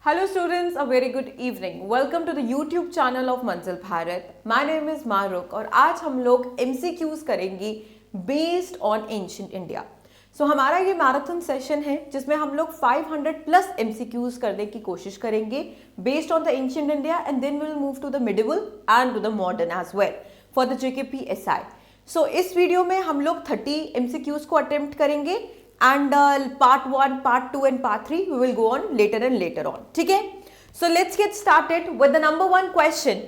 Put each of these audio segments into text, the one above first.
Hello students, a very good evening. Welcome to the YouTube channel of मंजिल Bharat. My name is मारुक और आज हम लोग MCQs करेंगे based on ancient India. So हमारा ये मैराथन सेशन है जिसमें हम लोग 500 प्लस MCQs करने की कोशिश करेंगे based on the ancient India and then we will move to the medieval and to the modern as well for the JKP SI. So इस वीडियो में हम लोग 30 MCQs को अटेम्प्ट करेंगे and part 1, part 2 and part 3 we will go on later and later on. ठीक है? So let's get started with the number 1 question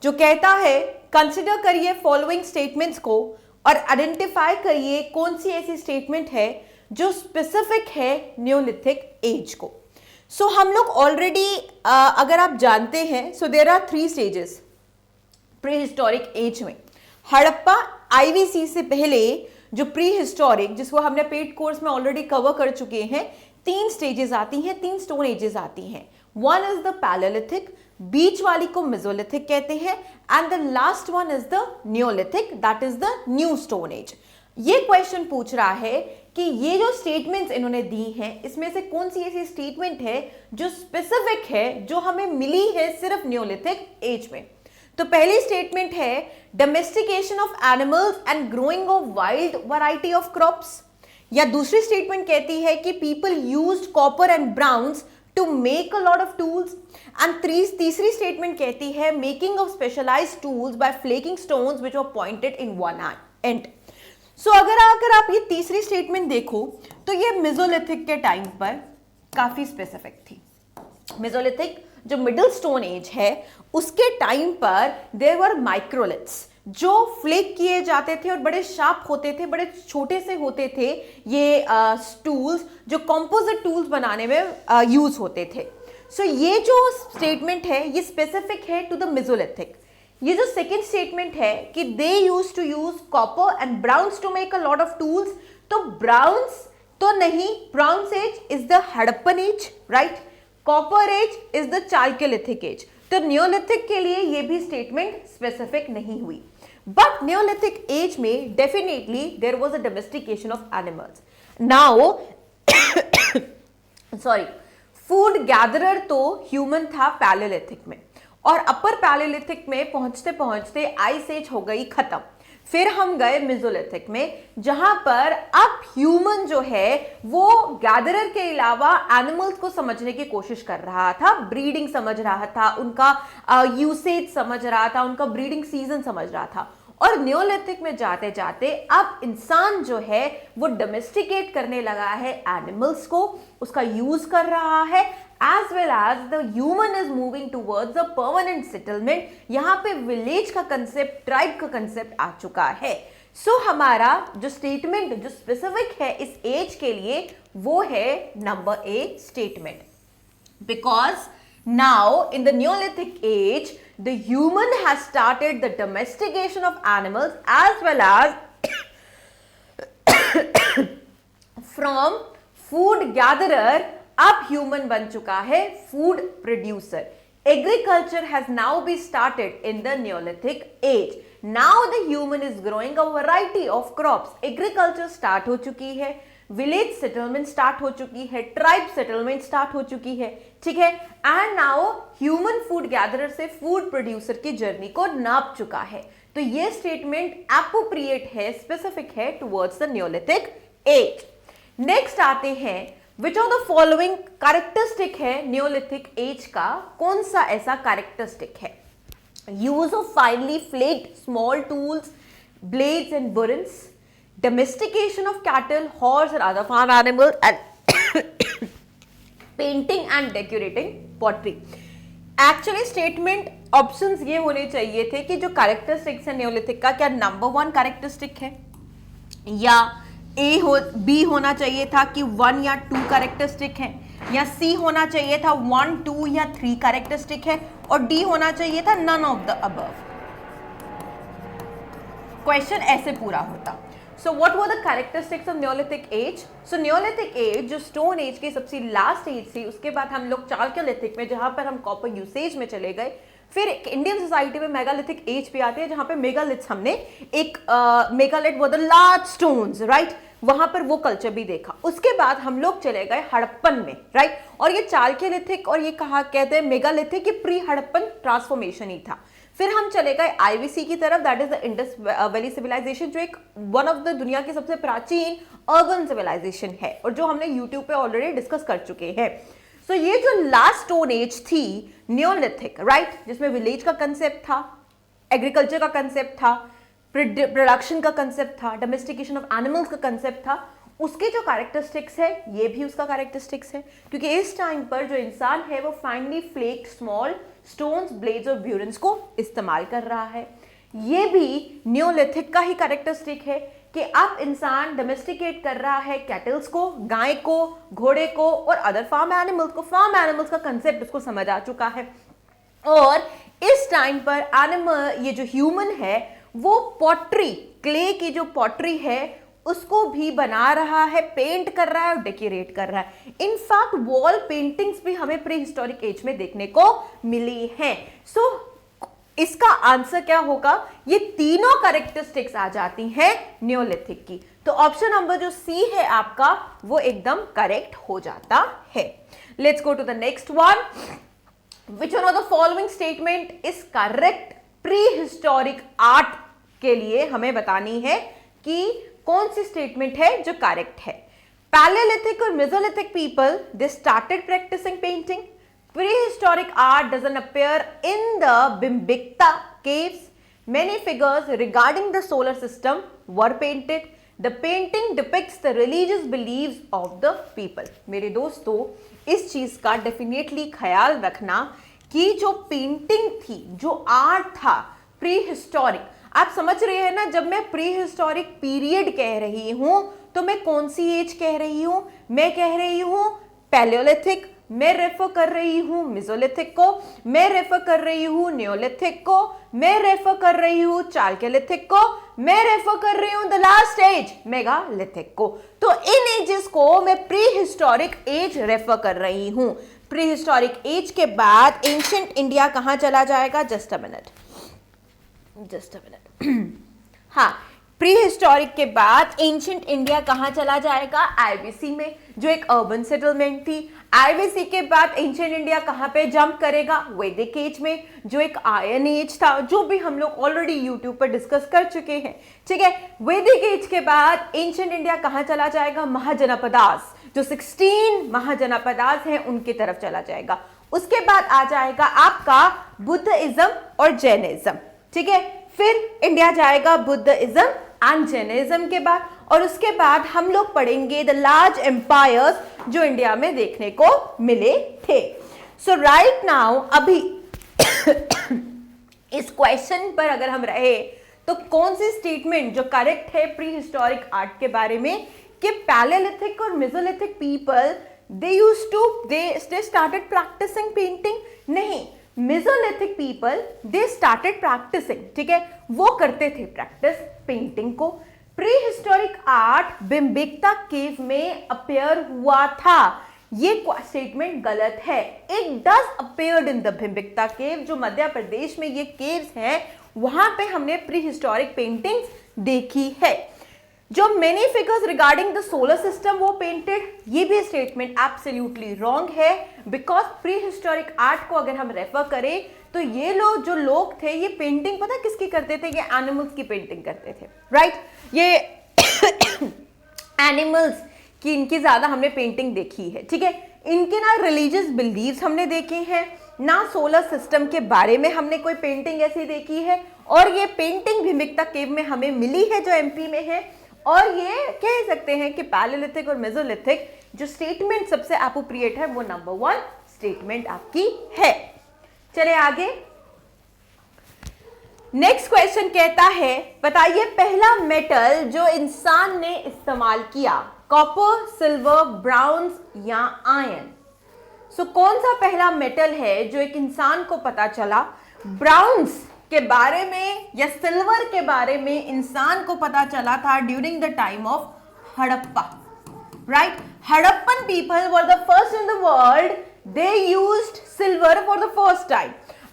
जो कहता है कंसिडर करिए फॉलोइंग स्टेटमेंट्स को और आइडेंटिफाई करिए कौन सी ऐसी स्टेटमेंट है जो स्पेसिफिक है न्योलिथिक एज को. सो हम लोग ऑलरेडी अगर आप जानते हैं so there are 3 stages prehistoric age में. हड़प्पा आईवीसी से पहले जो प्री हिस्टोरिक जिसको हमने पेड कोर्स में ऑलरेडी कवर कर चुके हैं 3 स्टेजेस आती हैं, 3 स्टोन एजेस आती हैं. वन इज द पैलेलिथिक, बीच वाली को मेसोलिथिक कहते हैं and the last one is the Neolithic that is the new stone age. ये क्वेश्चन पूछ रहा है कि ये जो स्टेटमेंट्स इन्होंने दी हैं इसमें से कौन सी ऐसी स्टेटमेंट है जो स्पेसिफिक है जो हमें मिली है सिर्फ न्योलिथिक एज में. तो पहली स्टेटमेंट है domestication of animals and growing of wild variety of crops. या दूसरी स्टेटमेंट कहती है कि people used copper and bronze to make a lot of tools. And तीसरी स्टेटमेंट कहती है making of specialised tools by flaking stones which were pointed in one end. So अगर आप ये तीसरी स्टेटमेंट देखो तो ये मेसोलिथिक के टाइम पर काफी स्पेसिफिक थी. मेसोलिथिक जो मिडिल स्टोन एज है उसके टाइम पर देयर वर माइक्रोलिथ्स जो फ्लेक किए जाते थे और बड़े शार्प होते थे, बड़े छोटे से होते थे. ये टूल्स जो कंपोजिट टूल्स बनाने में यूज होते थे. सो ये जो स्टेटमेंट है ये स्पेसिफिक है टू द मेसोलिथिक. ये जो सेकेंड स्टेटमेंट है कि they use to use copper and bronze to make a lot of tools, तो ब्राउन्स तो नहीं, bronze age is the Harappan age, right. Copper age is the Chalcolithic age. तो neolithic के लिए ये भी स्टेटमेंट स्पेसिफिक नहीं हुई. बट न्योलिथिक एज में definitely there was a domestication of animals. Now sorry, food gatherer तो ह्यूमन था पैलेलिथिक में और अपर पैलेलिथिक में पहुंचते पहुंचते आइस एज हो गई खत्म. फिर हम गए मेसोलिथिक में जहां पर अब ह्यूमन जो है वो गैदरर के अलावा एनिमल्स को समझने की कोशिश कर रहा था, ब्रीडिंग समझ रहा था, उनका यूसेज समझ रहा था, उनका ब्रीडिंग सीजन समझ रहा था. और न्योलिथिक में जाते जाते अब इंसान जो है वो डोमेस्टिकेट करने लगा है एनिमल्स को, उसका यूज कर रहा है as well as the human is moving towards a permanent settlement. यहाँ पे विलेज का कंसेप्ट, ट्राइब का कंसेप्ट आ चुका है. सो हमारा जो स्टेटमेंट जो स्पेसिफिक है इस एज के लिए वो है number A statement. Because now in the Neolithic age the human has started the domestication of animals as well as from food gatherer अब ह्यूमन बन चुका है food producer. Agriculture has now be started in the Neolithic age. Now the human is growing a variety of crops. Agriculture start हो चुकी है, village settlement start हो चुकी है, ट्राइब सेटलमेंट स्टार्ट हो चुकी है, ठीक है. And now human food gatherer से फूड प्रोड्यूसर की जर्नी को नाप चुका है. तो ये स्टेटमेंट एप्रोप्रिएट है, स्पेसिफिक है towards the Neolithic age. Next आते हैं which of the following characteristic है न्योलिथिक एज का, कौन सा ऐसा कैरेक्टरिस्टिक है. Use of finely flaked small tools, blades and burins, domestication of cattle, horse and other farm animals and painting and decorating pottery. Actually statement options ये होने चाहिए थे कि जो कैरेक्टरिस्टिक्स है न्योलिथिक का क्या नंबर 1 कैरेक्टरिस्टिक है या बी होना चाहिए था कि 1 या 2 कैरेक्टरिस्टिक है, या सी होना चाहिए था 1, 2 या 3 कैरेक्टरिस्टिक है, और डी होना चाहिए था none of the above. Question ऐसे पूरा होता. So what were the characteristics of Neolithic age? So Neolithic age जो स्टोन एज की सबसे लास्ट एज थी, उसके बाद हम लोग चालकोलिथिक में जहां पर हम कॉपर यूसेज में चले गए, फिर इंडियन सोसाइटी में मेगालिथिक एज पे आते हैं जहां पे मेगालिथ्स हमने एक मेगालिथ वो द लार्ज स्टोन्स, राइट. वहां पर वो कल्चर भी देखा। उसके बाद हम लोग चले गए हड़प्पन में, राइट, और ये चालकियोलिथिक और ये कहा कहते हैं मेगालिथिक, ये प्री हड़प्पन ट्रांसफॉर्मेशन ही था। फिर हम चले गए आईवीसी की तरफ, that is the Indus valley Civilisation, जो एक वन ऑफ द दुनिया की सबसे प्राचीन अर्बन सिविलाइजेशन है और जो हमने यूट्यूब पे ऑलरेडी डिस्कस कर चुके हैं। सो ये जो लास्ट स्टोन एज थी नियोलिथिक, राइट, जिसमें विलेज का कंसेप्ट था, एग्रीकल्चर का कंसेप्ट था, प्रोडक्शन का कंसेप्ट था, डोमेस्टिकेशन ऑफ एनिमल्स का कंसेप्ट था, उसके जो कैरेक्टरिस्टिक्स है ये भी उसका कैरेक्टरिस्टिक्स है, क्योंकि इस टाइम पर जो इंसान है वो finally flaked small stones, blades और ब्यूरन्स को इस्तेमाल कर रहा है। ये भी नियोलिथिक का ही कैरेक्टरिस्टिक है कि अब इंसान डोमेस्टिकेट कर रहा है कैटल्स को, गाय को, घोड़े को और अदर फार्म एनिमल्स को। फार्म एनिमल्स का कंसेप्ट उसको समझ आ चुका है और इस टाइम पर एनिमल, ये जो ह्यूमन है वो पॉटरी, क्ले की जो पॉटरी है उसको भी बना रहा है, पेंट कर रहा है और डेकोरेट कर रहा है। इनफैक्ट वॉल पेंटिंग्स भी हमें प्री हिस्टोरिक एज में देखने को मिली हैं। सो इसका आंसर क्या होगा? ये तीनों कैरेक्टरिस्टिक्स आ जाती हैं नियोलिथिक की। तो ऑप्शन नंबर जो सी है आपका वो एकदम करेक्ट हो जाता है। Let's go to the next one. Which one of the following statement is correct? Prehistoric art के लिए हमें बतानी है कि कौन सी स्टेटमेंट है जो करेक्ट है। पैलेलिथिक और Mesolithic people they started practising painting. Prehistoric art doesn't appear in the Bhimbekta caves. Many figures regarding the solar system were painted. The painting depicts the religious beliefs of the people. मेरे दोस्तों, इस चीज का definitely ख्याल रखना कि जो painting थी, जो आर्ट था प्री हिस्टोरिक, आप समझ रहे हैं ना, जब मैं प्री हिस्टोरिक पीरियड कह रही हूं तो मैं कौन सी एज कह रही हूं? मैं कह रही हूं पैलियोलिथिक, मैं रेफर कर रही हूं मेसोलिथिक को, मैं रेफर कर रही हूं नियोलिथिक को, मैं रेफर कर रही हूं चालकियोलिथिक को, मैं रेफर कर रही हूं द लास्ट एज मेगालिथिक को। तो इन एजेस को मैं प्री हिस्टोरिक एज रेफर कर रही हूं। प्री हिस्टोरिक एज के बाद एंशिएंट इंडिया कहां चला जाएगा? Just a minute. हाँ, प्री हिस्टोरिक के बाद एंशिएंट इंडिया कहां चला जाएगा? आईवीसी में, जो एक अर्बन सेटलमेंट थी। आईवीसी के बाद एंशिएंट इंडिया कहां पे जंप करेगा? वैदिक एज में, जो एक आयरन एज था, जो भी हम लोग ऑलरेडी यूट्यूब पर डिस्कस कर चुके हैं। ठीक है, वैदिक एज के बाद एंशिएंट इंडिया कहां चला जाएगा? महाजनपदास, जो 16 महाजनपदास हैं उनकी तरफ चला जाएगा। उसके बाद आ जाएगा आपका बुद्धिज्म और जैनिज्म। ठीक है, फिर इंडिया जाएगा बुद्धिज्म एंड जैनिज्म के बाद, और उसके बाद हम लोग पढ़ेंगे द लार्ज एम्पायर्स जो इंडिया में देखने को मिले थे। सो राइट नाउ अभी इस क्वेश्चन पर अगर हम रहे तो कौन सी स्टेटमेंट जो करेक्ट है प्री हिस्टोरिक आर्ट के बारे में कि पैलेलिथिक और Mesolithic people they started practising painting? नहीं, mesolithic people they started practising, ठीक है, वो करते थे प्रैक्टिस पेंटिंग को। Prehistoric art Bhimbetka cave में अपेयर हुआ था, ये स्टेटमेंट गलत है। It does appeared in the Bhimbetka cave, जो मध्य प्रदेश में ये केव्स हैं, वहां पे हमने प्री हिस्टोरिक पेंटिंग्स देखी है। जो many figures regarding the solar system वो पेंटेड, ये भी स्टेटमेंट एब्सोल्युटली रॉन्ग है, बिकॉज प्री हिस्टोरिक आर्ट को अगर हम रेफर करें तो ये लोग जो लोग थे ये पेंटिंग पता किसकी करते थे? ये एनिमल्स की पेंटिंग करते थे, राइट? ये एनिमल्स की इनकी ज्यादा हमने पेंटिंग देखी है। ठीक है, इनके ना रिलीजियस बिलीव्स हमने देखे हैं, ना सोलर सिस्टम के बारे में हमने कोई पेंटिंग ऐसी देखी है, और ये पेंटिंग भिम्बेक्ता केव में हमें मिली है जो एमपी में है। और ये कह सकते हैं कि पैलेलिथिक और मेसोलिथिक जो स्टेटमेंट सबसे एप्रोप्रिएट है वो नंबर 1 स्टेटमेंट आपकी है। चले आगे, नेक्स्ट क्वेश्चन कहता है बताइए पहला मेटल जो इंसान ने इस्तेमाल किया, कॉपर, सिल्वर, ब्राउन्स या आयरन। सो कौन सा पहला मेटल है जो एक इंसान को पता चला? ब्राउन्स के बारे में या सिल्वर के बारे में इंसान को पता चला था during the time of Harappa, right? Harappan people were the first in the world, they used silver for the first time.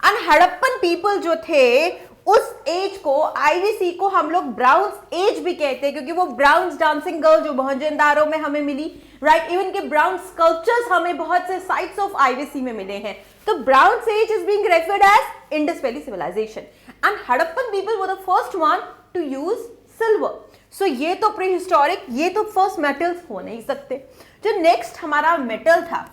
And Harappan people जो थे उस एज को, आईवीसी को हम लोग ब्राउन्स एज भी कहते हैं, क्योंकि वो ब्राउन्स डांसिंग गर्ल जो मोहनजोदाड़ो में हमें मिली, राइट, इवन के ब्राउन स्कल्पचर्स हमें बहुत से साइट्स ऑफ आईवीसी में मिले हैं। तो bronze age is being referred as Indus valley civilisation and Harappan people were the first one to use silver. So ये तो प्री हिस्टोरिक, ये तो फर्स्ट मेटल्स हो नहीं सकते। जो नेक्स्ट हमारा मेटल था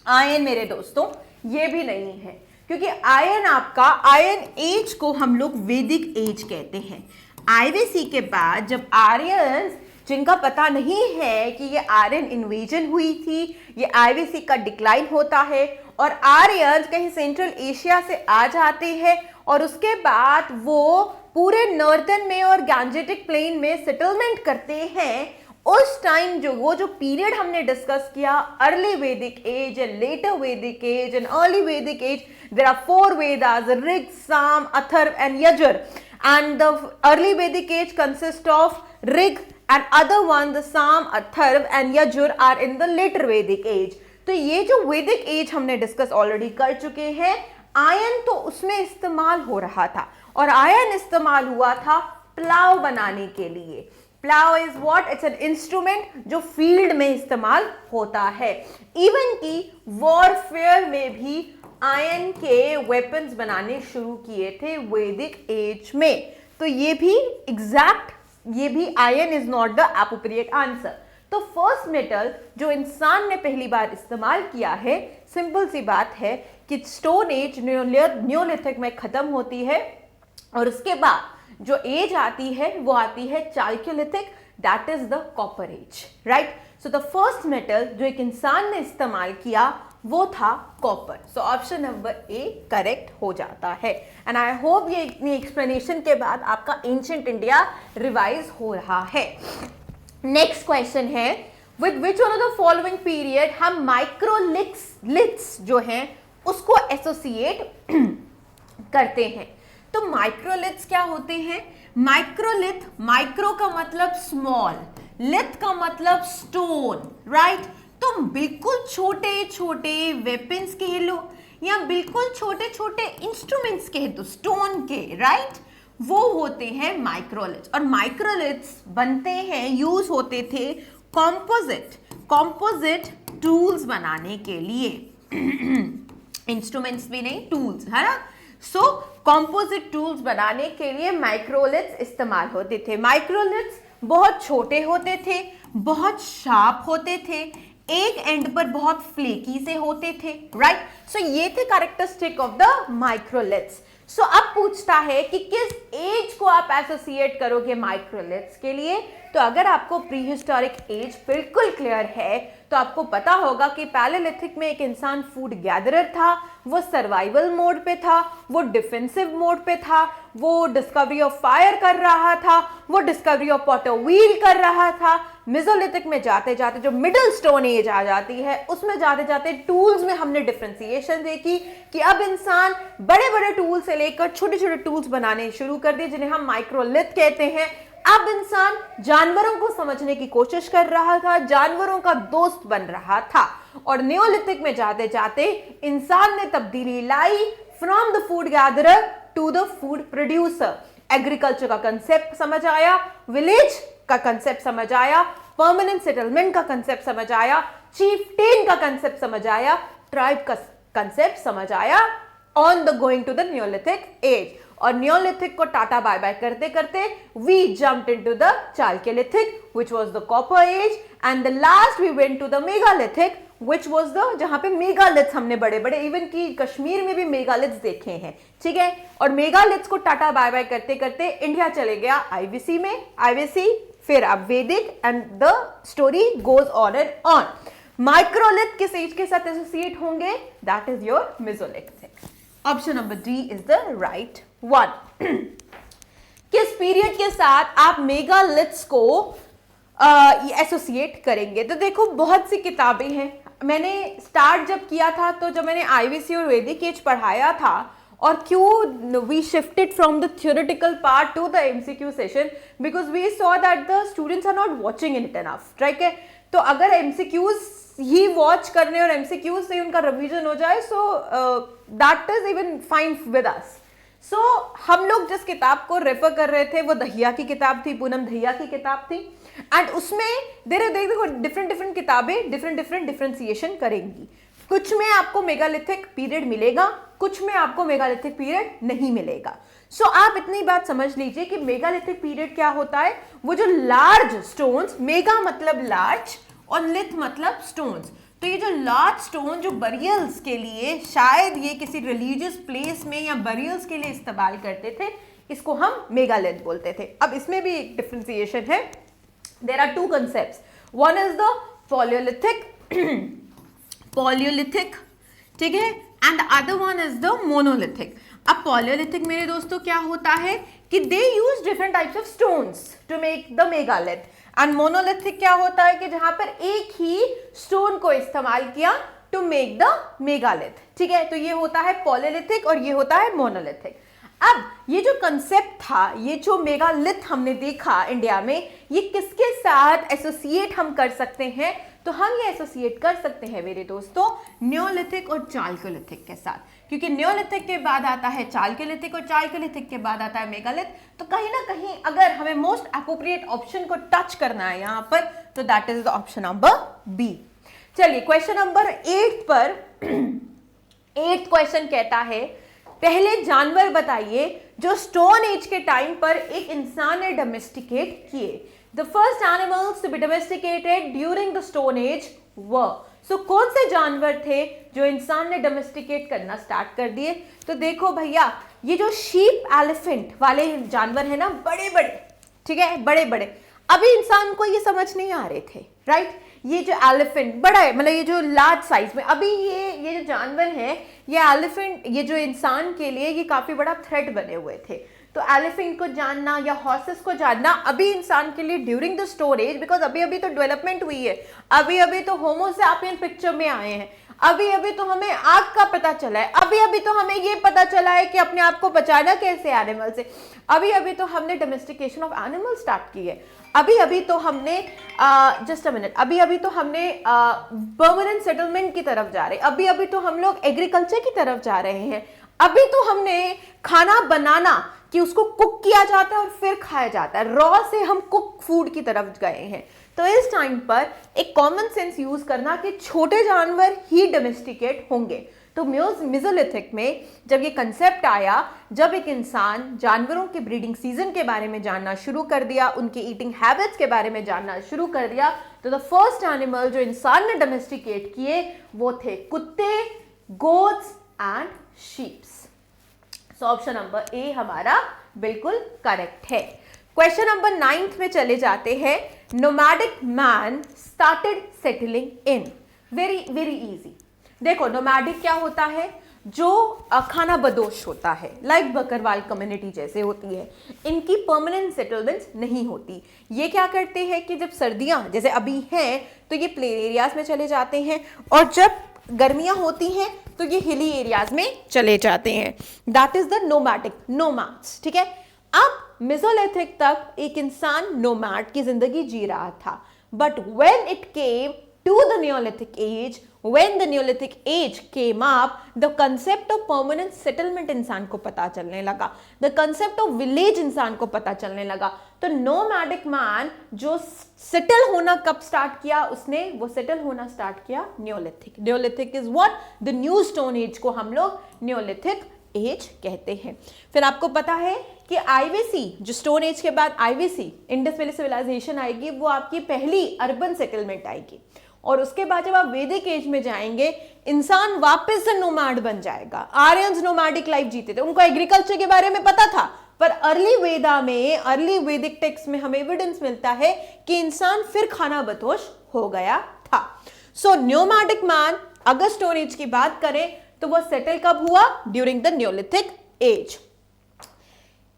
आयरन, मेरे दोस्तों, ये भी नहीं है, क्योंकि आयरन, आपका आयरन एज को हम लोग वैदिक एज कहते हैं। आईवीसी के बाद जब आर्यंस, जिनका पता नहीं है कि ये आर्यन इन्वेजन हुई थी, ये आईवीसी का डिक्लाइन होता है और आर्यंस कहीं सेंट्रल एशिया से आ जाते हैं और उसके बाद वो पूरे नॉर्दर्न में और गैंजेटिक प्लेन में सेटलमेंट करते हैं। उस टाइम जो पीरियड हमने डिस्कस किया, early Vedic age and later Vedic age and early Vedic age, there are 4 Vedas, Rig, Sama, Atharva and Yajur, and the early Vedic age consists of Rig and other one, the Sam, Atharv and Yajur are in the later Vedic age। तो ये जो वैदिक as हमने discuss already कर चुके हैं। Ion तो उसमें इस्तेमाल हो रहा था और आयन इस्तेमाल हुआ था प्लाव बनाने के लिए। Plough is what? It's an instrument जो फील्ड में इस्तेमाल होता है। इवन की वॉरफेयर में भी आयन के वेपन्स बनाने शुरू किए थे वैदिक एज में। तो ये भी एग्जैक्ट, ये भी ion is not the appropriate answer. तो फर्स्ट मेटल जो इंसान ने पहली बार इस्तेमाल किया है, सिंपल सी बात है कि स्टोन एज न्योलिथिक में खत्म होती है और उसके बाद जो एज आती है वो आती है Chalcolithic, that is the copper age, right. So the first metal जो एक इंसान ने इस्तेमाल किया वो था copper. So option number A correct हो जाता है। एंड आई होप ये इतनी एक्सप्लेनेशन के बाद आपका एंशिएंट इंडिया रिवाइज हो रहा है। नेक्स्ट क्वेश्चन है, with which one of the following period हम माइक्रोलिथ्स जो हैं उसको एसोसिएट करते हैं। तो माइक्रोलिथ्स क्या होते हैं? माइक्रोलिथ, माइक्रो का मतलब स्मॉल, लिथ का मतलब स्टोन, राइट। तो बिल्कुल छोटे छोटे वेपन्स कह लो या बिल्कुल छोटे छोटे इंस्ट्रूमेंट्स कह दो स्टोन के, राइट, वो होते हैं माइक्रोलिथ्स। और माइक्रोलिथ्स बनते हैं, यूज होते थे कॉम्पोजिट टूल्स बनाने के लिए। इंस्ट्रूमेंट्स भी नहीं, टूल्स, है ना। सो कॉम्पोजिट टूल्स बनाने के लिए माइक्रोलिथ्स इस्तेमाल होते थे। माइक्रोलिथ्स बहुत छोटे होते थे, बहुत शार्प होते थे, एक एंड पर बहुत फ्लेकी से होते थे, राइट। सो ये थे कैरेक्टरिस्टिक ऑफ द माइक्रोलिथ्स। सो अब पूछता है कि किस एज को आप एसोसिएट करोगे माइक्रोलिथ्स के लिए। तो अगर आपको प्री हिस्टोरिक एज बिल्कुल क्लियर है तो आपको पता होगा कि पैलेलिथिक में एक इंसान फूड गैदरर था, वो सर्वाइवल मोड पे था, वो डिफेंसिव मोड पे था, वो डिस्कवरी ऑफ फायर कर रहा था, वो डिस्कवरी ऑफ पॉटर व्हील कर रहा था। मेसोलिथिक में जाते जाते जो मिडिल स्टोन एज आ जाती है उसमें जाते जाते टूल्स में हमने डिफरेंशिएशन देखी कि अब इंसान बड़े बड़े टूल से लेकर छोटे छोटे टूल्स बनाने शुरू कर दिए जिन्हें हम माइक्रोलिथ कहते हैं। अब इंसान जानवरों को समझने की कोशिश कर रहा था, जानवरों का दोस्त बन रहा था। और नियोलिथिक में जाते जाते इंसान ने तब्दीली लाई from the food gatherer to the food producer. Agriculture का कंसेप्ट समझ आया, विलेज का कंसेप्ट समझ आया, परमानेंट सेटलमेंट का कंसेप्ट समझ आया, चीफटेन का कंसेप्ट समझ आया, ट्राइब का कंसेप्ट समझ आया on the going to the Neolithic age. और नियोलिथिक को टाटा बाय बाय करते करते we jumped into the Chalcolithic which was the copper age and the last we went to the Megalithic which was the, जहां पे megaliths हमने बड़े बड़े, even की कश्मीर में भी मेगालिथ्स देखे हैं, ठीक है। और मेगालिथ्स को टाटा बाय बाय करते करते इंडिया चले गया आईवीसी में, आईवीसी फिर अब वैदिक and the story goes on and on. Microlith किस एज के साथ एसोसिएट होंगे? That is your Mesolithic. Option number D is the right one. किस पीरियड के साथ आप मेगालिथ्स को एसोसिएट करेंगे? तो देखो बहुत सी किताबें हैं। मैंने स्टार्ट जब किया था तो जब मैंने आईवीसी और वैदिक एज पढ़ाया था और क्यों we shifted from the theoretical part to the MCQ session, because we saw that the students are not watching it enough, ठीक है। तो अगर एमसीक्यूज ही वॉच करने और एमसीक्यूज से उनका रिवीजन हो जाए so that is even fine with us. So हम लोग जिस किताब को रेफर कर रहे थे वो दहिया की किताब थी, पूनम दहिया की किताब थी, एंड उसमें देखो डिफरेंट डिफरेंट किताबें डिफरेंट डिफरेंशिएशन करेंगी। कुछ में आपको मेगालिथिक पीरियड मिलेगा, कुछ में आपको मेगालिथिक पीरियड नहीं मिलेगा। सो आप इतनी बात समझ लीजिए कि मेगालिथिक पीरियड क्या होता है, वो जो लार्ज स्टोन्स, मेगा मतलब लार्ज और लिथ मतलब स्टोन्स, तो ये जो लार्ज स्टोन जो बरियल्स के लिए, शायद ये किसी रिलीजियस प्लेस में या बरियल्स के लिए इस्तेमाल करते थे, इसको हम मेगालिथ बोलते थे। अब इसमें भी एक डिफरेंशिएशन है। There are two concepts, one is the polylithic, ठीक है, and the other one is the monolithic. अब पॉलियोलिथिक मेरे दोस्तों क्या होता है कि they use different types of stones to make the megalith, and monolithic क्या होता है कि जहां पर एक ही स्टोन को इस्तेमाल किया टू मेक द मेगालिथ, ठीक है। तो ये होता है पॉलियोलिथिक और ये होता है मोनोलिथिक। अब ये जो कंसेप्ट था, ये जो मेगालिथ हमने देखा इंडिया में, ये किसके साथ एसोसिएट हम कर सकते हैं, तो हम ये एसोसिएट कर सकते हैं मेरे दोस्तों नियोलिथिक और चालकोलिथिक के साथ, क्योंकि नियोलिथिक के बाद आता है चालकोलिथिक और चालकोलिथिक के बाद आता है मेगालिथ। तो कहीं ना कहीं अगर हमें मोस्ट अप्रोप्रिएट ऑप्शन को टच करना है यहाँ पर, तो that is the option number B. चलिए क्वेश्चन नंबर 8 पर 8th क्वेश्चन कहता है, पहले जानवर बताइए जो स्टोन एज के टाइम पर एक इंसान ने डोमेस्टिकेट किए। The first animals to be domesticated during the Stone Age were, so कौन से जानवर थे जो इंसान ने डोमेस्टिकेट करना स्टार्ट कर दिए। तो देखो भैया, ये जो शीप एलिफेंट वाले जानवर है ना, बड़े बड़े, ठीक है, बड़े बड़े, अभी इंसान को ये समझ नहीं आ रहे थे, राइट। ये जो एलिफेंट बड़ा है, मतलब ये जो लार्ज साइज में, अभी ये जो जानवर है, ये एलिफेंट, ये जो इंसान के लिए ये काफी बड़ा थ्रेट बने हुए थे। तो एलिफेंट को जानना या हॉर्सेस को जानना अभी इंसान के लिए during the stone age, because अभी अभी तो डेवलपमेंट हुई है, अभी अभी तो होमो सैपियन पिक्चर में आए हैं, अभी अभी तो हमें आग का पता चला है, अभी अभी तो हमें ये पता चला है कि अपने आप को बचाना कैसे एनिमल से, अभी अभी तो हमने डोमेस्टिकेशन ऑफ एनिमल स्टार्ट की है, अभी अभी तो हमने जस्ट अ मिनट, अभी अभी तो हमने परमानेंट सेटलमेंट की तरफ जा रहे हैं, अभी अभी तो हम लोग एग्रीकल्चर की तरफ जा रहे हैं, अभी तो हमने खाना बनाना कि उसको कुक किया जाता है और फिर खाया जाता है, रॉ से हम कुक फूड की तरफ गए हैं। तो इस टाइम पर एक कॉमन सेंस यूज करना कि छोटे जानवर ही डोमेस्टिकेट होंगे। तो मेसोलिथिक में जब ये कंसेप्ट आया, जब एक इंसान जानवरों के ब्रीडिंग सीजन के बारे में जानना शुरू कर दिया, उनके ईटिंग हैबिट्स के बारे में जानना शुरू कर दिया, तो द फर्स्ट एनिमल जो इंसान ने डोमेस्टिकेट किए वो थे कुत्ते, goats and sheeps. So option number ए हमारा बिल्कुल करेक्ट है। क्वेश्चन नंबर 9 में चले जाते हैं। Nomadic man started settling in, very very easy. देखो नोमैडिक क्या होता है, जो खाना बदोश होता है, लाइक बकरवाल कम्युनिटी जैसे होती है, इनकी परमानेंट सेटलमेंट्स नहीं होती। ये क्या करते हैं कि जब सर्दियां जैसे अभी हैं तो ये प्लेन एरियाज में चले जाते हैं, और जब गर्मियां होती हैं तो ये हिली एरियाज में चले जाते हैं। That is the nomadic, nomads, ठीक है। अब मेसोलिथिक तक एक इंसान नोमैड की जिंदगी जी रहा था, but when it came to the Neolithic age, when the Neolithic age came up, the concept of permanent settlement इंसान को पता चलने लगा, the concept of village इंसान को पता चलने लगा। तो nomadic man जो सेटल होना कब स्टार्ट किया, उसने वो सेटल होना स्टार्ट किया Neolithic. Neolithic is what, the new stone age को हम लोग न्योलिथिक एज कहते हैं। फिर आपको पता है कि आईवीसी, जो स्टोन एज के बाद आईवीसी इंडस वैली सिविलाइजेशन आएगी, वो आपकी पहली अर्बन सेटलमेंट आएगी, और उसके बाद जब आप वैदिक एज में जाएंगे, इंसान वापस से नोमैड बन जाएगा। आर्यंस नोमैडिक लाइफ जीते थे, उनको एग्रीकल्चर के बारे में पता था, पर अर्ली वेदा में, अर्ली वैदिक टेक्स्ट में हमें एविडेंस मिलता है कि इंसान फिर खाना बदोश हो गया था। सो नोमैडिक मैन अगर स्टोन एज की बात करें तो वह सेटल कब हुआ, ड्यूरिंग द न्योलिथिक एज।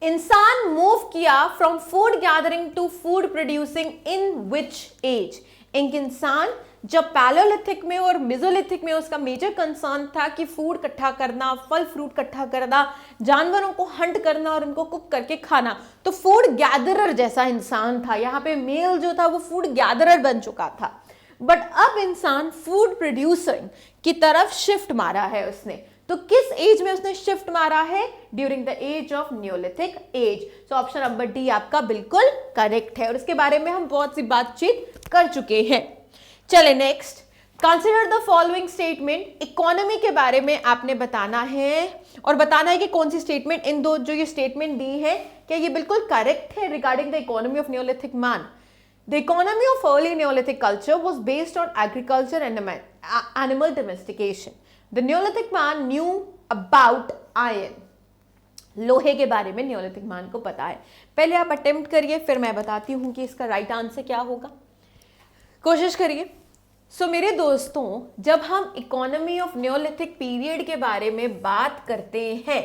इंसान मूव किया from food gathering to food producing in which age. एक इंसान जब पैलेओलिथिक में और मेसोलिथिक में उसका मेजर कंसर्न था कि फूड इकट्ठा करना, फल फ्रूट इकट्ठा करना, जानवरों को हंट करना और उनको कुक करके खाना, तो फूड गैदरर जैसा इंसान था। यहाँ पे मेल जो था वो फूड गैदरर बन चुका था। बट अब इंसान फूड प्रोड्यूसिंग की तरफ शिफ्ट मारा है उसने। तो किस एज में उसने शिफ्ट मारा है? During the age of Neolithic age. So option number D आपका बिल्कुल करेक्ट है और इसके बारे में हम बहुत सी बातचीत कर चुके हैं। चले next, consider the following statement. Economy के बारे में आपने बताना है और बताना है कि कौन सी स्टेटमेंट, इन दो जो ये स्टेटमेंट दी है क्या ये बिल्कुल करेक्ट है regarding the economy of Neolithic man. The economy of early Neolithic culture was based on agriculture and animal domestication. The Neolithic man knew about iron. लोहे के बारे में न्यूलिथिक मैन को पता है। पहले आप अटेम्प्ट करिए, फिर मैं बताती हूं कि इसका राइट आंसर क्या होगा। कोशिश करिए। सो मेरे दोस्तों, जब हम इकोनॉमी ऑफ न्यूलिथिक पीरियड के बारे में बात करते हैं,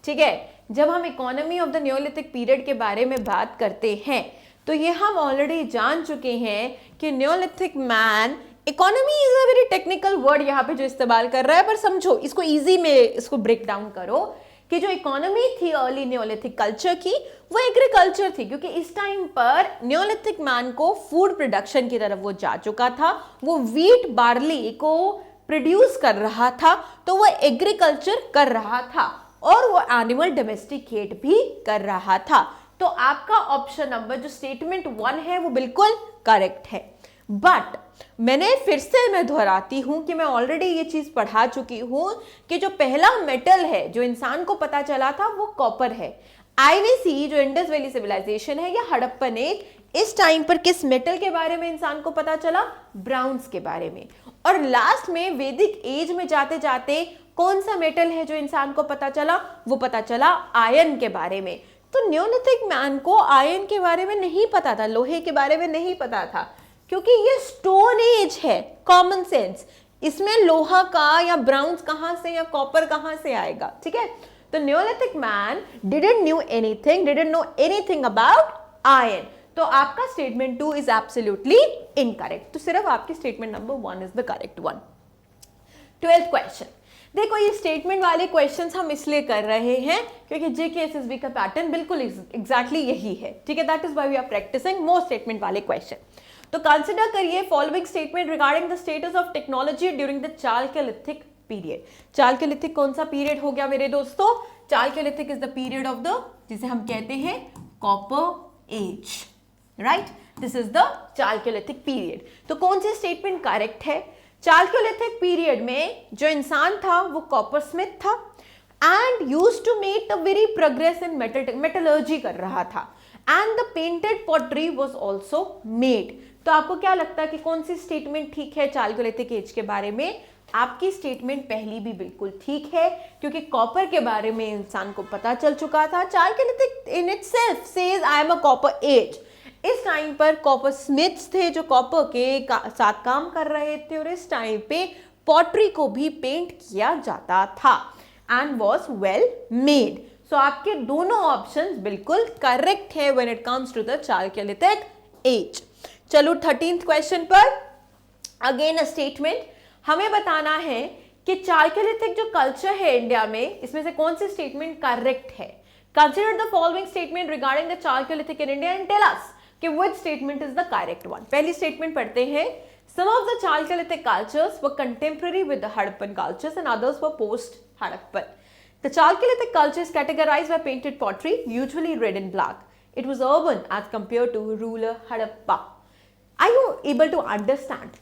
ठीक है, जब हम economy of the Neolithic period के बारे में बात करते हैं तो ये हम ऑलरेडी जान चुके हैं कि Neolithic man, economy is a very technical word यहाँ पे जो इस्तेमाल कर रहा है, पर समझो इसको इजी में इसको ब्रेक डाउन करो कि जो इकोनॉमी थी अर्ली न्यूलिथिक कल्चर की वो एग्रीकल्चर थी, क्योंकि इस टाइम पर न्यूलिथिक मैन को फूड प्रोडक्शन की तरफ वो जा चुका था, वो व्हीट बार्ली को प्रोड्यूस कर रहा था, तो वो एग्रीकल्चर कर रहा था और वो एनिमल डोमेस्टिकेट भी कर रहा था। तो आपका ऑप्शन नंबर जो स्टेटमेंट 1 है वो बिल्कुल करेक्ट है। बट मैं दोहराती हूं कि मैं ऑलरेडी ये चीज पढ़ा चुकी हूं कि जो पहला मेटल है जो इंसान को पता चला था वो कॉपर है। आईवीसी जो इंडस वैली सिविलाइजेशन है या हड़प्पन एज, इस टाइम पर किस मेटल के बारे में इंसान को पता चला? ब्राउन्स के बारे में। और लास्ट में वैदिक एज में जाते जाते कौन सा मेटल है जो इंसान को पता चला? वो पता चला आयरन के बारे में। तो न्यूलिथिक मैन को आयरन के बारे में नहीं पता था, लोहे के बारे में नहीं पता था, क्योंकि ये स्टोन एज है। कॉमन सेंस, इसमें लोहा का या ब्राउन्स कहां से या कॉपर कहां से आएगा? ठीक है, तो Neolithic man didn't know anything about iron. तो आपका स्टेटमेंट 2 इज एब्सोल्युटली इनकरेक्ट। तो सिर्फ आपकी statement number 1 is the correct one. 12th question. देखो, ये स्टेटमेंट वाले क्वेश्चंस हम इसलिए कर रहे हैं क्योंकि जेकेएसएसबी का पैटर्न बिल्कुल एग्जैक्टली यही है, ठीक है। That is why we are practising more statement वाले क्वेश्चन। तो कंसिडर करिए following statement regarding the status of technology during the Chalcolithic period. Chalcolithic कौन सा पीरियड हो गया मेरे दोस्तों? Chalcolithic is the period of the, जिसे हम कहते हैं copper age, right? This is the Chalcolithic period. तो कौन सी स्टेटमेंट करेक्ट है? चालकोलिथिक पीरियड में जो इंसान था वो कॉपर स्मिथ था and used to make a very progress in metallurgy कर रहा था and the painted pottery was also made. तो आपको क्या लगता है कि कौन सी स्टेटमेंट ठीक है चालकोलिथिक एज के बारे में? आपकी स्टेटमेंट पहली भी बिल्कुल ठीक है, क्योंकि कॉपर के बारे में इंसान को पता चल चुका था। Chalcolithic in itself says I am a copper age. इस टाइम पर कॉपर स्मिथ्स थे जो कॉपर के साथ काम कर रहे थे और इस टाइम पे पॉटरी को भी पेंट किया जाता था and was well made. So आपके दोनों ऑप्शंस बिल्कुल करेक्ट है when it comes to the Chalcolithic age. चलो 13th क्वेश्चन पर अगेन अ स्टेटमेंट। हमें बताना है कि चालकोलिथिक जो कल्चर है इंडिया में, इसमें से कौन सी स्टेटमेंट करेक्ट है? Consider the following statement regarding the Chalcolithic in India and tell us कि which statement is the correct one। पहली स्टेटमेंट पढ़ते हैं। Some of the Chalcolithic cultures were contemporary with the Harappan cultures and others were post Harappan। The Chalcolithic culture is categorized by painted pottery, usually red and black. It was urban as compared to rural Harappa। Are you able to understand?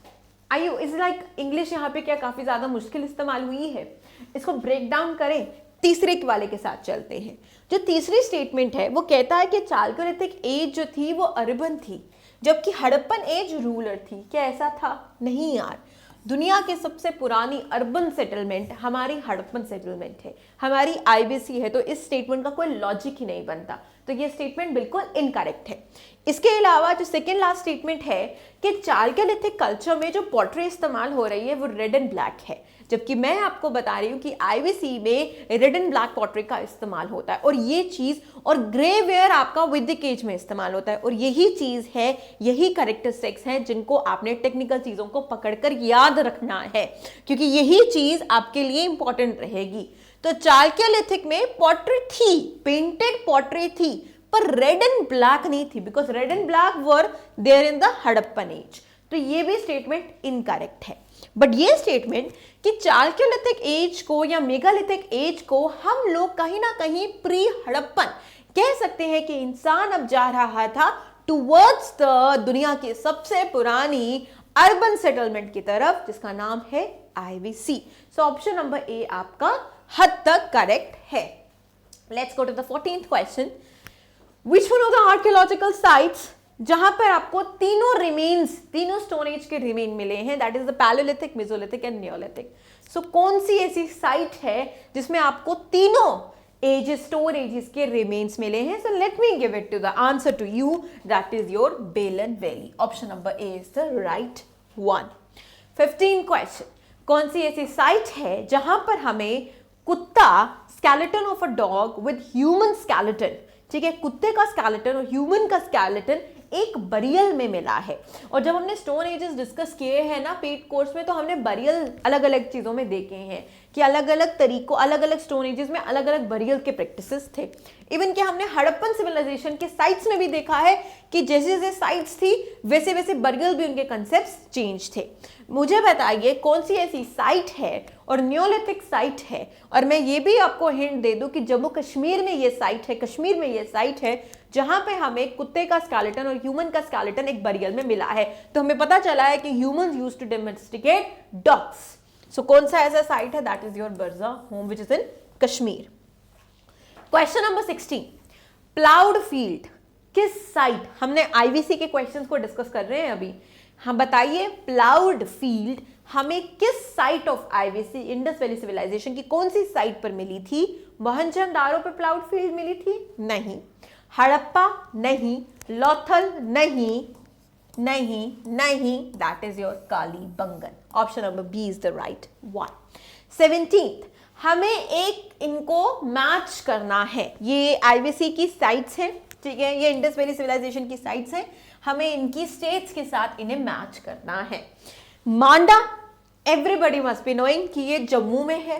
Are you is like English यहाँ पे क्या काफी ज्यादा मुश्किल इस्तेमाल हुई है? इसको ब्रेक डाउन करें। तीसरे वाले के साथ चलते हैं। जो तीसरी स्टेटमेंट है वो कहता है कि चालकोलिथिक एज जो थी वो अर्बन थी जबकि हड़प्पन एज रूरल थी। क्या ऐसा था? नहीं यार, दुनिया की सबसे पुरानी अर्बन सेटलमेंट हमारी हड़प्पन सेटलमेंट है, हमारी आईबीसी है। तो इस स्टेटमेंट का कोई लॉजिक ही नहीं बनता, तो ये स्टेटमेंट बिल्कुल इनकरेक्ट है। इसके अलावा जो सेकेंड लास्ट स्टेटमेंट है कि चालकोलिथिक कल्चर में जो पॉटरी इस्तेमाल हो रही है वो रेड एंड ब्लैक है, जबकि मैं आपको बता रही हूँ कि आईवीसी में रेड एंड ब्लैक पॉटरी का इस्तेमाल होता है और ये चीज, और ग्रे वेयर आपका वैदिक एज में इस्तेमाल होता है। और यही चीज है, यही कैरेक्टरिस्टिक्स हैं जिनको आपने टेक्निकल चीजों को पकड़कर याद रखना है, क्योंकि यही चीज आपके लिए इंपॉर्टेंट रहेगी। तो चालकोलिथिक में पॉटरी थी, पेंटेड पॉटरी थी, पर रेड एंड ब्लैक नहीं थी, because red and black were there in the Harappan age. तो ये भी स्टेटमेंट इनकरेक्ट है। बट ये स्टेटमेंट कि चालकोलिथिक एज को या मेगालिथिक एज को हम लोग कहीं ना कहीं प्री हड़प्पन कह सकते हैं कि इंसान अब जा रहा था टुवर्ड्स द दुनिया की सबसे पुरानी अर्बन सेटलमेंट की तरफ, जिसका नाम है IVC. So option number A आपका हद तक करेक्ट है। Let's go to the 14th question. Which one of the archaeological sites जहां पर आपको तीनों स्टोन एज के रिमेन मिले हैं, that is the palaeolithic, mesolithic and neolithic. So कौन सी ऐसी साइट है जिसमें आपको तीनों एजेस, स्टोन एजेस के रिमेन्स मिले हैं? So let me give it to the answer to you, that is your Belan valley. Option number A is the right one. 15 question. कौन सी ऐसी साइट है जहां पर हमें कुत्ता, skeleton of a dog with human skeleton, ठीक है, कुत्ते का स्केलेटन और ह्यूमन का स्केलेटन एक बरियल में मिला है? और जब हमने स्टोन एजेस डिस्कस किए हैं ना पेड कोर्स में, तो हमने बरियल अलग अलग चीजों में देखे हैं कि अलग अलग तरीकों, अलग अलग स्टोन एजेस में अलग अलग बरियल के प्रैक्टिसेस थे। इवन कि हमने हड़प्पन सिविलाइजेशन के साइट्स में भी देखा है कि जैसे जैसे साइट्स थी वैसे वैसे बरियल भी, उनके कंसेप्ट्स चेंज थे। मुझे बताइए कौन सी ऐसी साइट है और नियोलिथिक साइट है, और मैं ये भी आपको हिंट दे दूं कि जम्मू कश्मीर में ये साइट है, कश्मीर में ये साइट है जहां पे हमें कुत्ते का स्केलेटन और ह्यूमन का स्केलेटन एक बरियल में मिला है। तो हमें पता चला है कि humans used to domesticate dogs. So कौन सा ऐसा साइट है? That is your Burzahom which is in Kashmir. Question number 16। Ploughed field किस साइट, हमने आईवीसी के क्वेश्चंस को डिस्कस कर रहे हैं अभी। हाँ बताइए, प्लाउड फील्ड हमें किस site of IVC, Indus valley Civilisation की कौन सी साइट पर मिली थी? मोहनजोदड़ो पर प्लाउड फील्ड मिली थी? नहीं। हड़प्पा? नहीं। लोथल? नहीं। नहीं, नहीं, that is your Kalibangan. Option number B is the right one. 17th, हमें एक इनको मैच करना है। ये आईवीसी की साइट्स हैं, ठीक है, ये इंडस वैली सिविलाइजेशन की साइट्स हैं, हमें इनकी स्टेट्स के साथ इन्हें मैच करना है। मांडा, एवरीबडी मस्ट बी नोइंग कि ये जम्मू में है,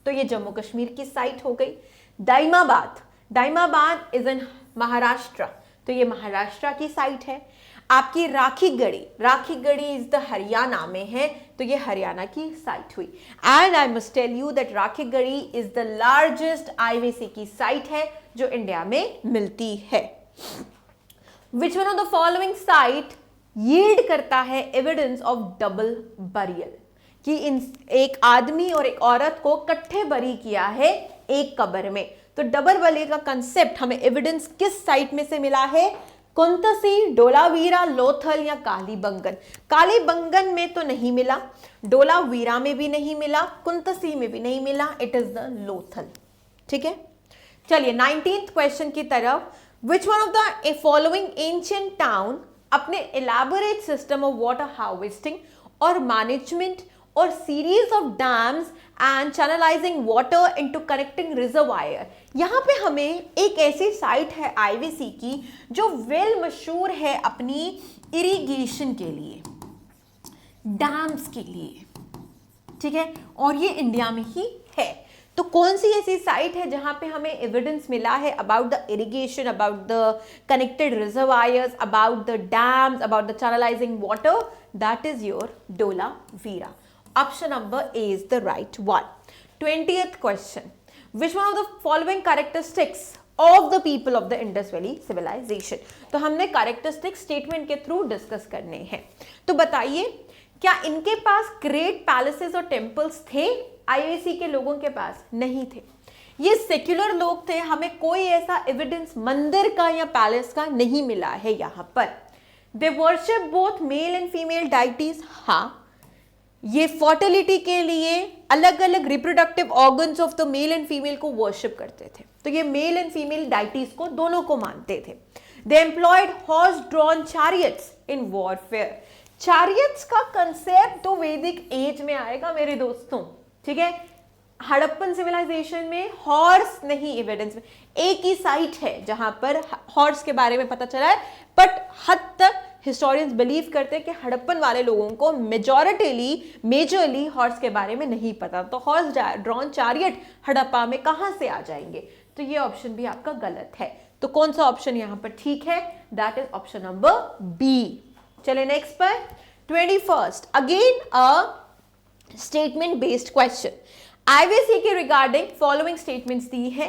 तो ये जम्मू कश्मीर की साइट हो गई। दाइमाबाद, दाइमाबाद इज इन महाराष्ट्र, तो ये महाराष्ट्र की साइट है। आपकी Rakhigarhi, Rakhigarhi is the Haryana में है, तो ये हरियाणा की साइट हुई। And I must tell you that Rakhigarhi is the largest IVC की साइट है जो इंडिया में मिलती है। Which one of the following site yield करता है एविडेंस ऑफ डबल बरियल, कि एक आदमी और एक औरत को इकट्ठे बरी किया है एक कब्र में। तो डबल बरियल का कंसेप्ट हमें एविडेंस किस साइट में से मिला है? कुंतसी, डोलावीरा, लोथल या कालीबंगन? कालीबंगन में तो नहीं मिला, डोलावीरा में भी नहीं मिला, कुंतसी में भी नहीं मिला, इट इज द लोथल। ठीक है, चलिए 19th क्वेश्चन की तरफ। Which one of the following ancient town अपने elaborate system of water harvesting और मैनेजमेंट और series of dams and channelising water into connecting reservoir, यहां पे हमें एक ऐसी साइट है आईवीसी की जो वेल मशहूर है अपनी इरिगेशन के लिए, डैम्स के लिए, ठीक है, और ये इंडिया में ही है। तो कौन सी ऐसी साइट है जहां पे हमें एविडेंस मिला है about the irrigation, about the connected reservoirs, about the dams, about the channelising water? That is your Dholavira. Option number A is the right one. 20th question. Which one of the following characteristics of the people of the Indus Valley civilization? तो हमने characteristic statement के through discuss करने हैं। तो बताइए, क्या इनके पास great palaces और टेम्पल्स थे? आईवीसी के लोगों के पास नहीं थे, ये सेक्युलर लोग थे, हमें कोई ऐसा एविडेंस मंदिर का या पैलेस का नहीं मिला है यहां पर। They worship both male and female deities, हाँ, ये फर्टिलिटी के लिए अलग अलग reproductive organs of the male and female को वर्शिप करते थे, तो ये मेल एंड फीमेल डाइटीज को दोनों को मानते थे। They employed horse drawn chariots in warfare. Chariots का कंसेप्ट तो वैदिक एज में आएगा मेरे दोस्तों, ठीक है, हड़प्पन सिविलाइजेशन में हॉर्स नहीं एविडेंस में। एक ही साइट है जहां पर हॉर्स के बारे में पता चला है, बट हद तक हिस्टोरियंस बिलीव करते हैं कि हड़प्पन वाले लोगों को मेजरली हॉर्स के बारे में नहीं पता, तो हॉर्स ड्रॉन चैरियट हड़प्पा में कहां से आ जाएंगे? तो ये ऑप्शन भी आपका गलत है। तो कौन सा ऑप्शन यहां पर ठीक है? That is option number B. चले नेक्स्ट पर 21st, again a statement based question. IVC के रिगार्डिंग फॉलोइंग स्टेटमेंट्स दी है।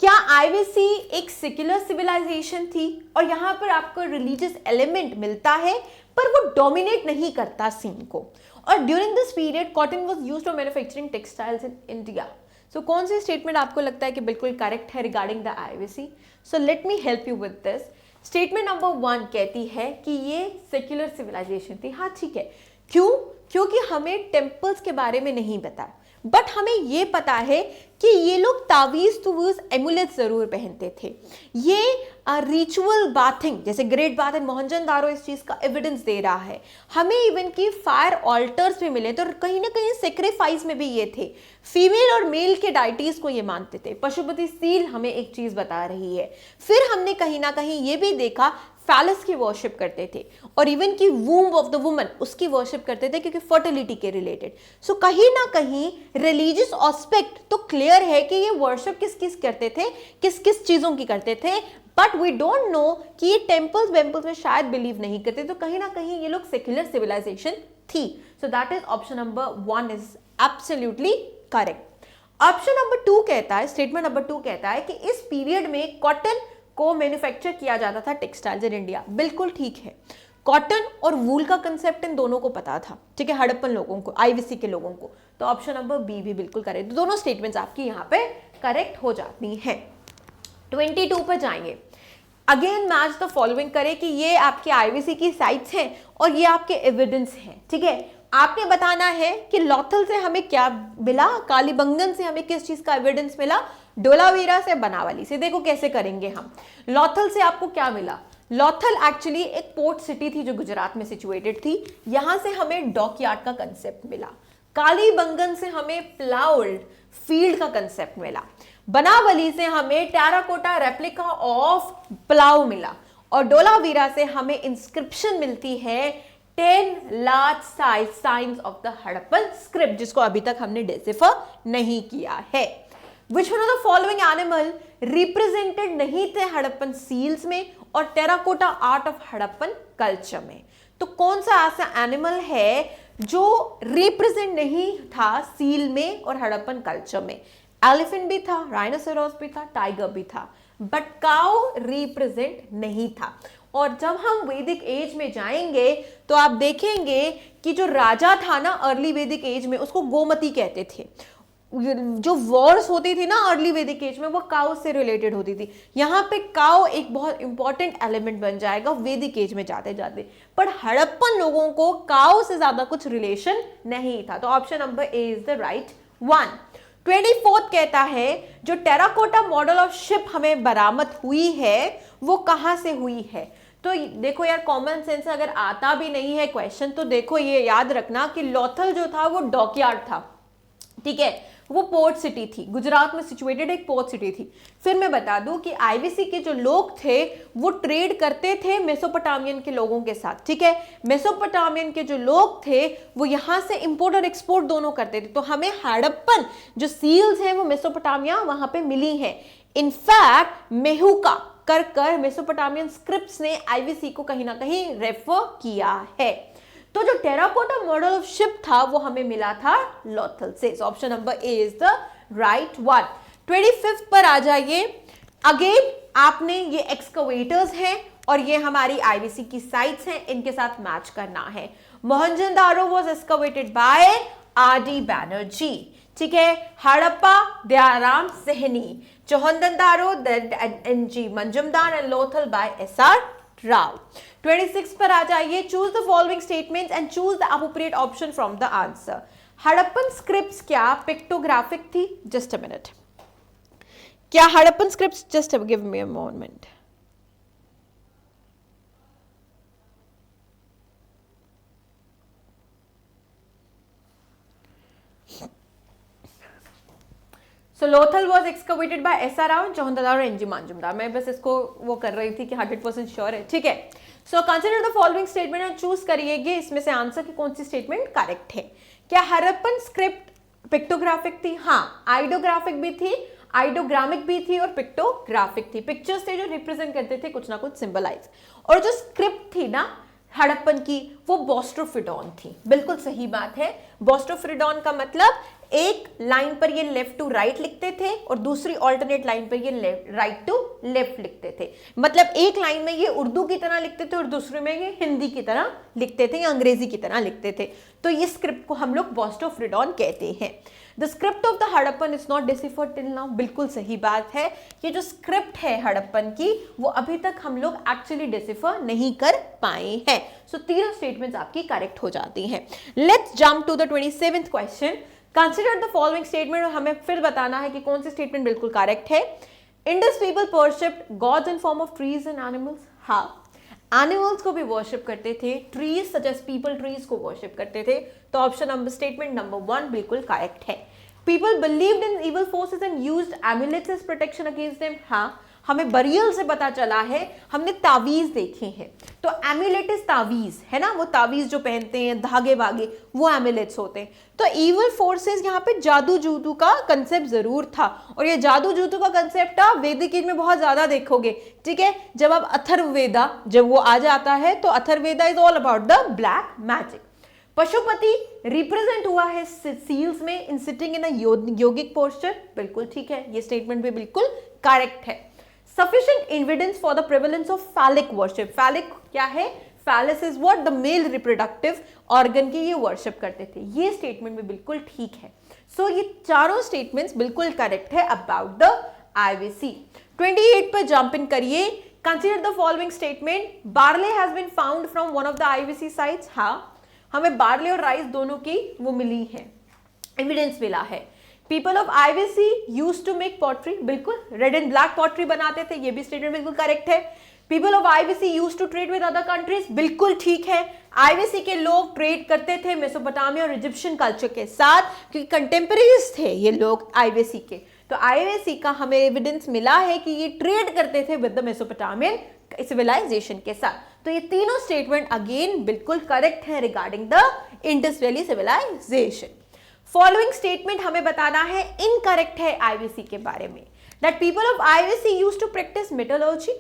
क्या आईवीसी एक सेक्युलर सिविलाइजेशन थी? और यहां पर आपको रिलीजियस एलिमेंट मिलता है पर वो डोमिनेट नहीं करता सीन को। और during this period cotton was used for manufacturing textiles in India. So कौन सी स्टेटमेंट आपको लगता है कि बिल्कुल करेक्ट है regarding the IVC? So let me help you with this. Statement number 1 कहती है कि ये सेक्युलर सिविलाइजेशन थी। हाँ ठीक है, क्यों? क्योंकि हमें टेम्पल्स के बारे में नहीं पता, बट हमें ये पता है कि ये लोग तावीज तुवीज एमुलेट जरूर पहनते थे। ये रिचुअल बाथिंग जैसे ग्रेट बाथ एंड मोहनजोदड़ो इस चीज का एविडेंस दे रहा है। हमें इवन की फायर ऑल्टर्स भी मिले तो कहीं ना कहीं सेक्रीफाइस में भी ये थे। फीमेल और मेल के डाइटीज को ये मानते थे। पशुपति सील हमें एक चीज बता रही है। फिर हमने कहीं ना कहीं ये भी देखा फैलस की वर्शिप करते थे और इवन की वूम्ब ऑफ द वुमन उसकी वर्शिप करते थे क्योंकि फर्टिलिटी के रिलेटेड। सो कहीं ना कहीं रिलीजियस एस्पेक्ट तो क्लियर है कि ये वर्शिप किस किस करते थे, किस किस चीजों की करते थे, बट वी डोंट नो कि ये टेम्पल्स वेम्पल्स में शायद बिलीव नहीं करते। तो कहीं ना कहीं ये लोग सेक्युलर सिविलाइजेशन थी। सो that is option number 1 is absolutely correct. Option number 2 कहता है, स्टेटमेंट नंबर 2 कहता है कि इस पीरियड में कॉटन को मैन्युफैक्चर किया जाता था टेक्सटाइल्स इन इंडिया। बिल्कुल ठीक है, कॉटन और वूल का कंसेप्ट इन दोनों को पता था, ठीक है, हड़प्पन लोगों को, आईवीसी के लोगों को। तो ऑप्शन नंबर बी भी बिल्कुल करेक्ट। तो दोनों स्टेटमेंट्स आपकी यहाँ पे करेक्ट हो जाती हैं। 22 पर जाएंगे। अगेन मैच द फॉलोइंग करें कि ये आपके आईवीसी की साइट्स हैं और ये आपके एविडेंस हैं, ठीक है। आपने बताना है कि लॉथल से हमें क्या मिला, कालीबंगन से हमें किस चीज का एविडेंस मिला, डोलावीरा से, बनावली से। देखो कैसे करेंगे हम। लॉथल से आपको क्या मिला? लॉथल एक्चुअली एक पोर्ट सिटी थी जो गुजरात में सिचुएटेड थी। यहां से हमें डॉकयार्ड का कंसेप्ट मिला। कालीबंगन से हमें प्लाउड फील्ड का कंसेप्ट मिला। बनावली से हमें टेराकोटा रेप्लिका ऑफ प्लाउ मिला। और डोलावीरा से हमें इंस्क्रिप्शन मिलती है 10 large size science of the Harappan script, जिसको अभी तक हमने डिसिफर नहीं किया है। Which one of the following animal represented नहीं थे हड़प्पन सील्स में और terracotta art of Harappan culture में? तो कौन सा ऐसा एनिमल है जो रिप्रेजेंट नहीं था सील में और हड़प्पन कल्चर में? एलिफेंट भी था, राइनोसेरोस भी था, टाइगर भी था, बट काउ रिप्रेजेंट नहीं था। और जब हम वैदिक एज में जाएंगे तो आप देखेंगे कि जो राजा था ना अर्ली वैदिक एज में, उसको गोमती कहते थे। जो वॉर्स होती थी ना अर्ली वैदिक एज में, वो काउ से रिलेटेड होती थी। यहाँ पे काउ एक बहुत इंपॉर्टेंट एलिमेंट बन जाएगा वैदिक एज में जाते जाते। पर हड़प्पन लोगों को काउ से ज्यादा कुछ रिलेशन नहीं था। तो option number A is the right one. 24 कहता है जो टेराकोटा मॉडल ऑफ शिप हमें बरामद हुई है वो कहां से हुई है? तो देखो यार, कॉमन सेंस अगर आता भी नहीं है क्वेश्चन तो देखो ये याद रखना कि लॉथल जो था वो डॉकयार्ड था, ठीक है, वो पोर्ट सिटी थी, गुजरात में सिचुएटेड एक पोर्ट सिटी थी। फिर मैं बता दूं कि आईवीसी के जो लोग थे वो ट्रेड करते थे मेसोपोटामियन के लोगों के साथ, ठीक है। मेसोपोटामियन के जो लोग थे वो यहां से इंपोर्ट और एक्सपोर्ट दोनों करते थे। तो हमें हड़प्पन जो सील्स हैं वो मेसोपोटामिया वहां पे मिली है। इनफैक्ट मेहुका कर मेसोपोटामियन स्क्रिप्ट्स ने आईवीसी को कहीं ना कहीं रेफर किया है। तो जो टेराकोटा मॉडल ऑफ शिप था वो हमें मिला था लॉथल से। Option number A is the right one. 25 पर आ जाइए। अगेन आपने ये एक्सकवेटर्स हैं और ये हमारी आईवीसी की साइट्स हैं, इनके साथ मैच करना है। Mohenjodaro was excavated by R D. Banerjee, ठीक है। Harappa Dayaram Sahni, Chanhudaro N G. Majumdar and Lothal by S R. Rao. 26 पर आ जाइए। Choose the following statements and choose the appropriate option from the answer. Harappan scripts क्या पिक्टोग्राफिक थी? Just a minute. क्या Harappan scripts, just give me a moment. So Lothal was excavated by S.R. Rao and Chanhudaro और N G. मंजुमदार। मैं बस इसको वो कर रही थी कि 100% श्योर है, ठीक है। So consider the following statement और चूज करिएगा इसमें से आंसर की कौन सी स्टेटमेंट करेक्ट है। क्या हड़प्पन स्क्रिप्ट पिक्टोग्राफिक थी? हाँ, आइडोग्राफिक भी थी, आइडोग्रामिक भी थी और पिक्टोग्राफिक थी। पिक्चर्स थे जो रिप्रेजेंट करते थे कुछ ना कुछ सिंबलाइज। और जो स्क्रिप्ट थी ना, हड़प्पन की, वो बोस्ट्रोफिडॉन थी। बिल्कुल सही बात है। बोस्ट्रोफिडॉन का मतलब एक लाइन पर ये लेफ्ट टू राइट लिखते थे और दूसरी ऑल्टरनेट लाइन पर ये राइट टू लेफ्ट लिखते थे। मतलब एक लाइन में ये उर्दू की तरह लिखते थे और दूसरे में ये हिंदी की तरह लिखते थे या अंग्रेजी की तरह लिखते थे। तो ये स्क्रिप्ट को हम लोग बोस्ट्रोफिडॉन कहते हैं। The script of the Harappan is not deciphered till now. बिल्कुल सही बात है। ये जो स्क्रिप्ट है हड़प्पन की, वो अभी तक हम लोग एक्चुअली डिसिफर नहीं कर पाए हैं। सो तीनों स्टेटमेंट्स आपकी करेक्ट हो जाती हैं। Let's jump to the 27th question. Consider the following statement, और हमें फिर बताना है कि कौन सी स्टेटमेंट बिल्कुल करेक्ट है। Indus people worshipped gods in form of trees and animals. हाँ, एनिमल्स को भी वर्शिप करते थे, trees such as peepal trees को वर्शिप करते थे। तो ऑप्शन नंबर स्टेटमेंट नंबर 1 बिल्कुल करेक्ट है। People believed in evil forces and used amulets as protection against them. हाँ, हमें बरियल से पता चला है, हमने तावीज देखे हैं। तो एमुलेट इज तावीज है ना, वो तावीज जो पहनते हैं धागे वागे, वो एमुलेट्स होते हैं। तो इविल फोर्सेस, यहाँ पे जादू जूदू का कंसेप्ट जरूर था, और ये जादू जूदू का कंसेप्ट आप वैदिक एज में बहुत ज्यादा देखोगे। ठीक है, जब आप अथर्ववेदा जब वो आ जाता है, तो Atharvaveda is all about the black magic. Pashupati represent हुआ है सील्स में in sitting in a yogic posture. बिल्कुल ठीक है, ये स्टेटमेंट भी बिल्कुल करेक्ट है। Sufficient evidence for the prevalence of phallic worship. Phallic क्या है? Phallus is what? The male reproductive organ की ये worship करते थे। ये स्टेटमेंट भी बिल्कुल ठीक है। So ये चारों स्टेटमेंट्स बिल्कुल करेक्ट है about the IVC। 28 पर जंप इन करिए। Consider the following statement. Barley has been found from one of the IVC sites. हाँ, हमें बार्ले और राइस दोनों की वो मिली है, एविडेंस मिला है। People of IVC used to make pottery. बिल्कुल, रेड एंड ब्लैक पॉटरी बनाते थे, ये भी स्टेटमेंट बिल्कुल करेक्ट है। People of IVC used to trade with other countries. बिल्कुल ठीक है, आईवीसी के लोग ट्रेड करते थे मेसोपोटामिया और इजिप्शियन कल्चर के साथ, क्योंकि कंटेम्परेरीज थे ये लोग आईवीसी के। तो आईवीसी का हमें एविडेंस मिला है कि ये ट्रेड करते थे विद द मेसोपोटामियन सिविलाइजेशन के साथ। तो ये तीनों स्टेटमेंट अगेन बिल्कुल करेक्ट है regarding the Indus valley civilisation. Following statement हमें बताना है इनकरेक्ट है आईवीसी के बारे में। That people of IVC used to practise metallurgy.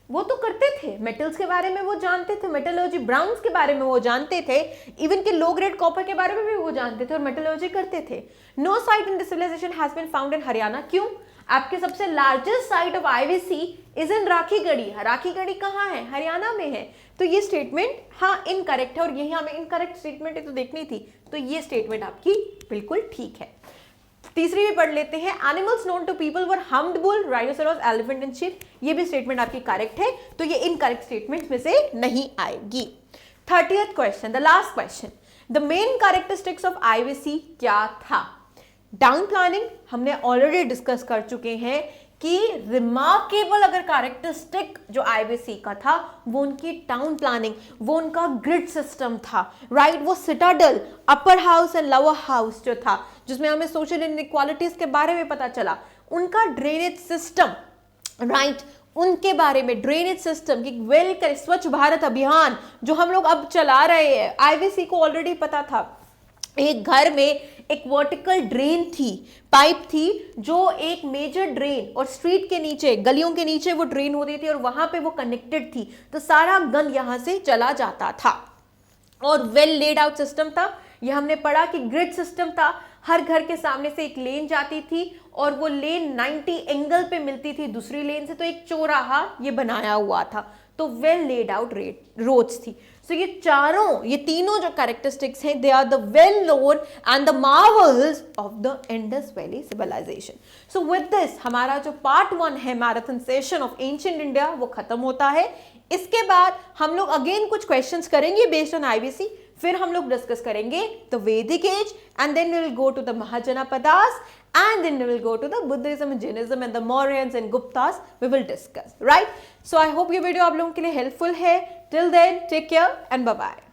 वो तो करते थे, मेटल्स के बारे में वो जानते थे, मेटलर्जी, ब्राउन्स के बारे में वो जानते थे, इवन के लो ग्रेड कॉपर के बारे में भी वो जानते थे और मेटलर्जी करते थे। No site in this civilisation has been found in Haryana. क्यों? आपके सबसे largest site of IVC is in Rakhigarhi. Rakhigarhi कहाँ है? हरियाणा में है। तो ये स्टेटमेंट हाँ इनकरेक्ट है, और यही हमें इनकरेक्ट स्टेटमेंट तो देखनी थी, तो ये स्टेटमेंट आपकी बिल्कुल ठीक है। तीसरी भी पढ़ लेते हैं। Animals known to people were humped bull, rhinoceros, elephant and sheep. ये भी स्टेटमेंट आपकी करेक्ट है, तो ये इनकरेक्ट स्टेटमेंट में से नहीं आएगी। 30th question, the last question. The main characteristics of IVC क्या था? टाउन प्लानिंग हमने ऑलरेडी डिस्कस कर चुके हैं कि रिमार्केबल अगर कैरेक्टरिस्टिक जो आईवीसी का था वो उनकी टाउन प्लानिंग, वो उनका ग्रिड सिस्टम था, राइट। वो citadel, upper house and lower house जो था, जिसमें हमें सोशल इनइक्वालिटीज के बारे में पता चला, उनका ड्रेनेज सिस्टम, राइट, उनके बारे में ड्रेनेज सिस्टम की वेल कर स्वच्छ भारत अभियान जो हम लोग अब चला रहे हैं, आईवीसी को ऑलरेडी पता था। एक घर में एक वर्टिकल ड्रेन थी, पाइप थी, जो एक मेजर ड्रेन और स्ट्रीट के नीचे, गलियों के नीचे वो ड्रेन होती थी और वहां पे वो कनेक्टेड थी, तो सारा गंद यहां से चला जाता था। और वेल लेड आउट सिस्टम था। यह हमने पढ़ा कि ग्रिड सिस्टम था, हर घर के सामने से एक लेन जाती थी और वो लेन 90 एंगल पे मिलती थी दूसरी लेन से, तो एक चौराहा ये बनाया हुआ था। तो वेल लेड आउट रोड्स थी। सो ये तीनों जो कैरेक्टरिस्टिक्स हैं, they are the well known and the marvels of the Indus valley civilisation. So with this हमारा जो पार्ट 1 है marathon session of ancient India वो खत्म होता है। इसके बाद हम लोग अगेन कुछ क्वेश्चंस करेंगे बेस्ड ऑन आईवीसी, फिर हम लोग डिस्कस करेंगे the Vedic age, and then we will go to the Mahajanapadas, and then we will go to the Buddhism and Jainism and the Mauryans and Guptas we will discuss, right? So I hope ये video आप लोगों के लिए helpful है. Till then, take care and bye bye.